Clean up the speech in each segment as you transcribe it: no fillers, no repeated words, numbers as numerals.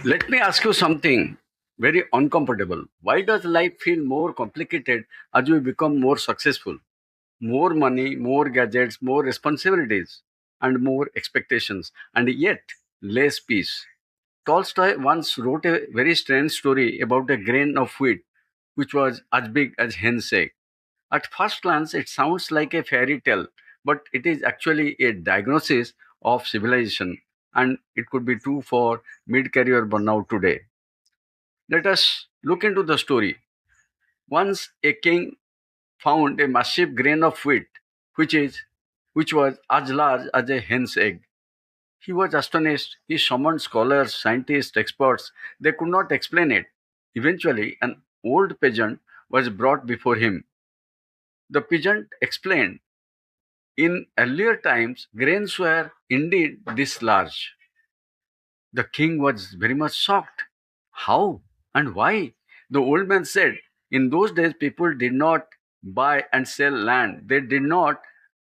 Let me ask you something very uncomfortable. Why does life feel more complicated as we become more successful? More money, more gadgets, more responsibilities, and more expectations, and yet less peace. Tolstoy once wrote a very strange story about a grain of wheat which was as big as hen's egg. At first glance, it sounds like a fairy tale, but it is actually a diagnosis of civilization, and it could be true for mid career burnout today. Let us look into the story. Once a king found a massive grain of wheat, which is which was as large as a hen's egg. He was astonished. He summoned scholars, scientists, experts. They could not explain it. Eventually, an old peasant was brought before him. The peasant explained, in earlier times, grains were indeed this large. The king was very much shocked. How and why? The old man said, in those days, people did not buy and sell land. They did not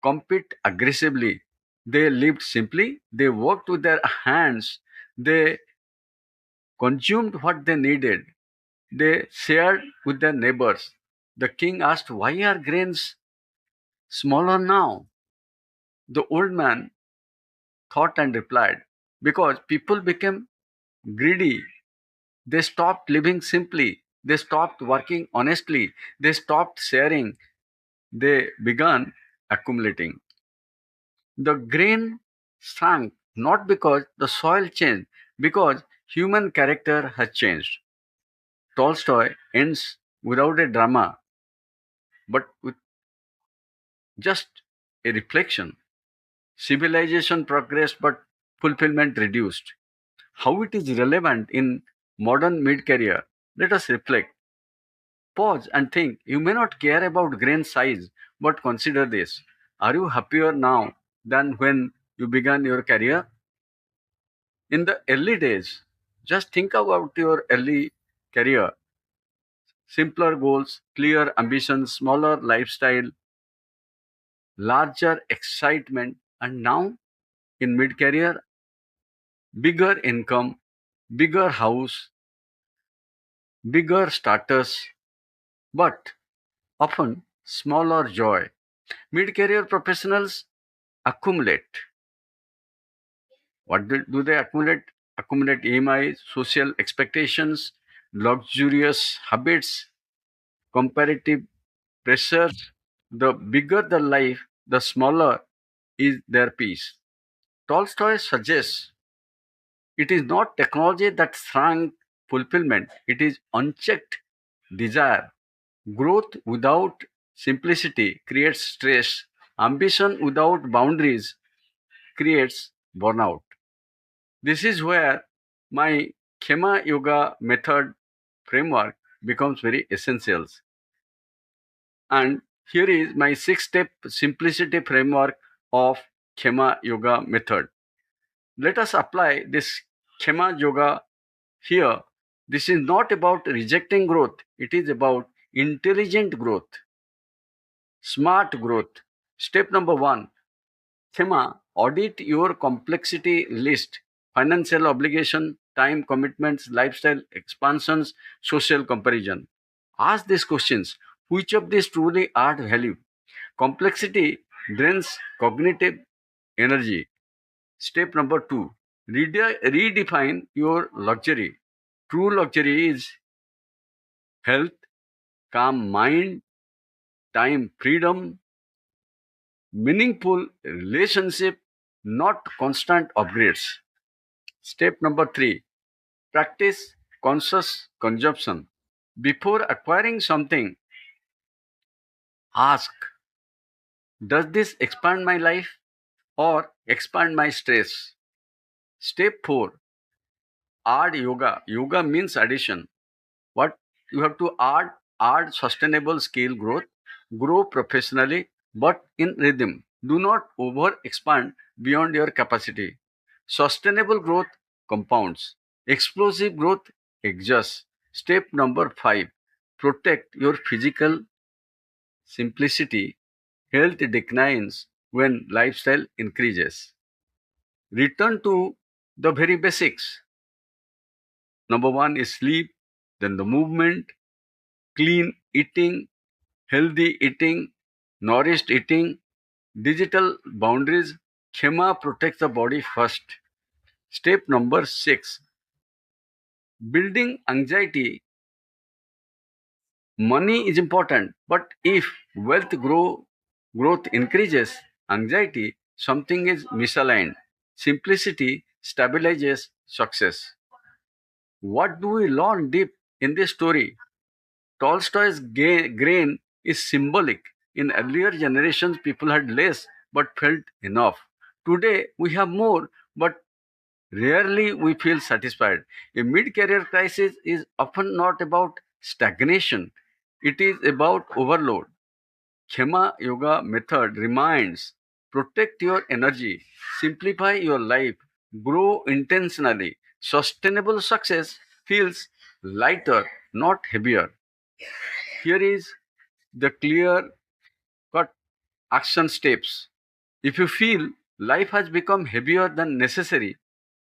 compete aggressively. They lived simply. They worked with their hands. They consumed what they needed. They shared with their neighbors. The king asked, why are grains smaller now? The old man thought and replied, because people became greedy. They stopped living simply. They stopped working honestly. They stopped sharing. They began accumulating. The grain shrank not because the soil changed, because human character has changed. Tolstoy ends without a drama, but with just a reflection. Civilization progressed, but fulfillment reduced. How it is relevant in modern mid career? Let us reflect. Pause and think. You may not care about grain size, but consider this. Are you happier now than when you began your career? In the early days, just think about your early career. Simpler goals, clear ambitions, smaller lifestyle, larger excitement, and now in mid career, bigger income, bigger house, bigger status, but often smaller joy. Mid career professionals accumulate. What do they accumulate? Accumulate EMI, social expectations, luxurious habits, comparative pressures. The bigger the life, the smaller is their peace. Tolstoy suggests it is not technology that shrank fulfillment, it is unchecked desire. Growth without simplicity creates stress. Ambition without boundaries creates burnout. This is where my Khema Yoga method framework becomes very essential. And here is my 6 step simplicity framework of Khema Yoga method. Let us apply this Khema Yoga here. This is not about rejecting growth, it is about intelligent growth, smart growth. Step number one, Khema, audit your complexity list, financial obligation, time commitments, lifestyle expansions, social comparison. Ask these questions. Which of these truly add value? Complexity drains cognitive energy. Step number two, redefine your luxury. True luxury is health, calm mind, time freedom, meaningful relationship, not constant upgrades. Step number three, practice conscious consumption. Before acquiring something, ask, does this expand my life or expand my stress? Step four, add yoga. Yoga means addition. What you have to add sustainable skill growth, grow professionally, but in rhythm. Do not over expand beyond your capacity. Sustainable growth compounds. Explosive growth adjusts. Step number 5, protect your physical simplicity. Health declines when lifestyle increases. Return to the very basics. Number one is sleep, then the movement, clean eating, healthy eating, nourished eating, digital boundaries. Khema protects the body first. Step number six, building anxiety. Money is important, but if growth increases anxiety, something is misaligned. Simplicity stabilizes success. What do we learn deep in this story? Tolstoy's grain is symbolic. In earlier generations, people had less but felt enough. Today, we have more, but rarely we feel satisfied. A mid career crisis is often not about stagnation, it is about overload. Khema Yoga method reminds protect your energy, simplify your life, grow intentionally. Sustainable success feels lighter, not heavier. Here is the clear cut action steps. If you feel life has become heavier than necessary,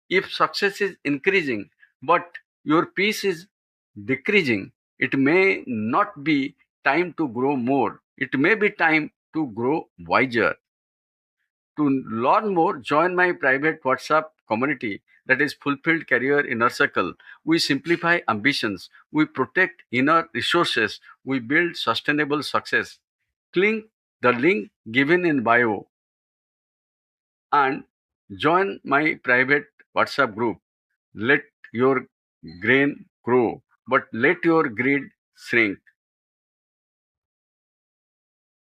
if success is increasing but your peace is decreasing, it may not be time to grow more. It may be time to grow wiser. To learn more, join my private WhatsApp community that is Fulfilled Career Inner Circle. We simplify ambitions, we protect inner resources, we build sustainable success. Click the link given in bio and join my private WhatsApp group. Let your grain grow, but let your greed shrink.